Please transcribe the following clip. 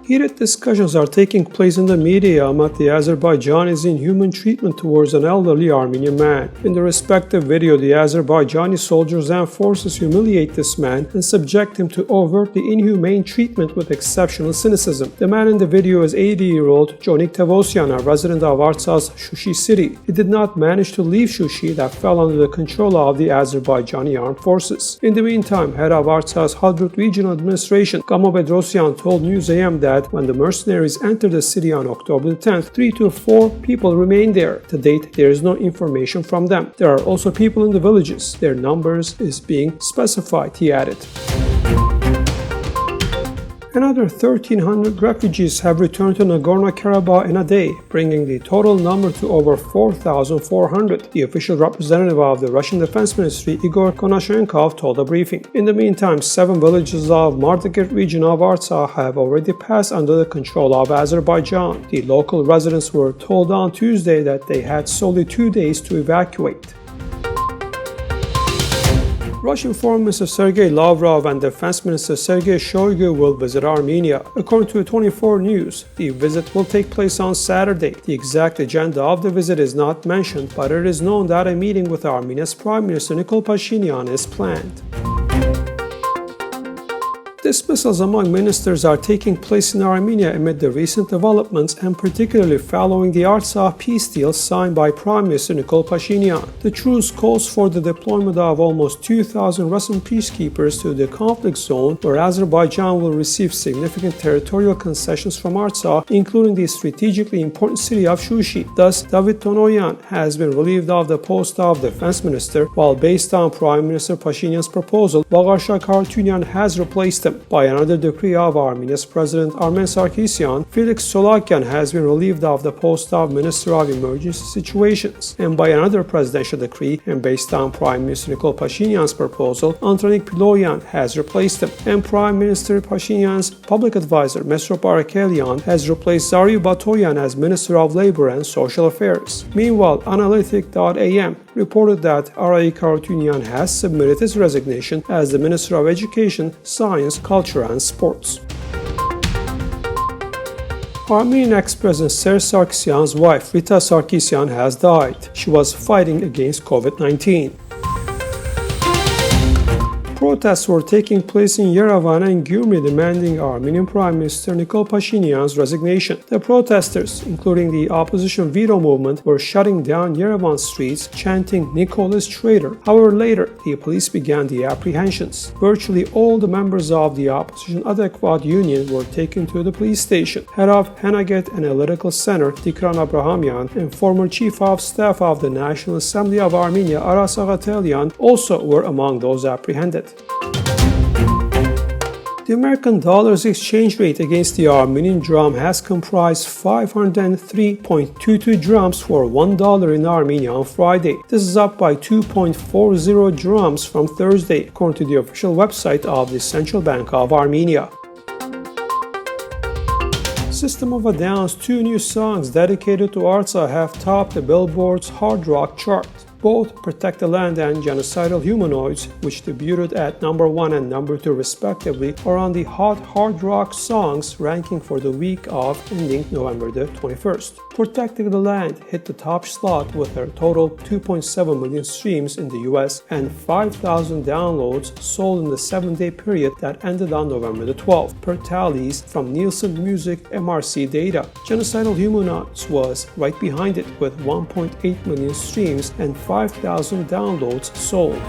Heated discussions are taking place in the media about the Azerbaijani's inhuman treatment towards an elderly Armenian man. In the respective video, the Azerbaijani soldiers and forces humiliate this man and subject him to overtly inhumane treatment with exceptional cynicism. The man in the video is 80-year-old Jonik Tevosyan, a resident of Artsakh's Shushi city. He did not manage to leave Shushi that fell under the control of the Azerbaijani armed forces. In the meantime, head of Artsakh's Martakert Regional Administration, Igor Konashenkov, told NEWS.am that when the mercenaries entered the city on October 10th, 3 to 4 people remained there. To date, there is no information from them. There are also people in the villages. Their numbers is being specified, he added. Another 1,300 refugees have returned to Nagorno-Karabakh in a day, bringing the total number to over 4,400, the official representative of the Russian Defense Ministry, Igor Konashenkov, told a briefing. In the meantime, 7 villages of Martakert Region of Artsakh have already passed under the control of Azerbaijan. The local residents were told on Tuesday that they had solely 2 days to evacuate. Russian Foreign Minister Sergei Lavrov and Defense Minister Sergei Shoigu will visit Armenia. According to 24 News, the visit will take place on Saturday. The exact agenda of the visit is not mentioned, but it is known that a meeting with Armenia's Prime Minister Nikol Pashinyan is planned. Dismissals among ministers are taking place in Armenia amid the recent developments and particularly following the Artsakh peace deal signed by Prime Minister Nikol Pashinyan. The truce calls for the deployment of almost 2,000 Russian peacekeepers to the conflict zone, where Azerbaijan will receive significant territorial concessions from Artsakh, including the strategically important city of Shushi. Thus, David Tonoyan has been relieved of the post of defense minister, while based on Prime Minister Pashinyan's proposal, Bagarshak Harutyunyan has replaced him. By another decree of Armenia's President Armen Sarkisyan, Felix Solakyan has been relieved of the post of Minister of Emergency Situations. And by another presidential decree, and based on Prime Minister Nikol Pashinyan's proposal, Antranik Piloyan has replaced him. And Prime Minister Pashinyan's public advisor, Mesrop Arakelian, has replaced Zariu Batoyan as Minister of Labor and Social Affairs. Meanwhile, Analytic.am reported that Araik Harutyunyan has submitted his resignation as the Minister of Education, Science, Culture and Sports. Armenian ex-President Serge Sarkisyan's wife, Rita Sarkisyan, has died. She was fighting against COVID-19. Protests were taking place in Yerevan and Gyumri demanding Armenian Prime Minister Nikol Pashinyan's resignation. The protesters, including the opposition veto movement, were shutting down Yerevan streets, chanting "Nikol is traitor." However, later, the police began the apprehensions. Virtually all the members of the opposition Adekvat Union were taken to the police station. Head of Henaget Analytical Center, Tikran Abrahamyan, and former Chief of Staff of the National Assembly of Armenia, Aras Agatelian, also were among those apprehended. The American dollar's exchange rate against the Armenian dram has comprised 503.22 drams for $1 in Armenia on Friday. This is up by 2.40 drams from Thursday, according to the official website of the Central Bank of Armenia. System of a Down's 2 new songs dedicated to Artsakh have topped the Billboard's hard rock chart. Both Protect the Land and Genocidal Humanoids, which debuted at number 1 and number 2 respectively, are on the Hot Hard Rock Songs ranking for the week of ending November the 21st. Protecting the Land hit the top slot with a total 2.7 million streams in the US and 5,000 downloads sold in the 7-day period that ended on November the 12th, per tallies from Nielsen Music MRC data. Genocidal Humanoids was right behind it with 1.8 million streams and 5,000 downloads sold.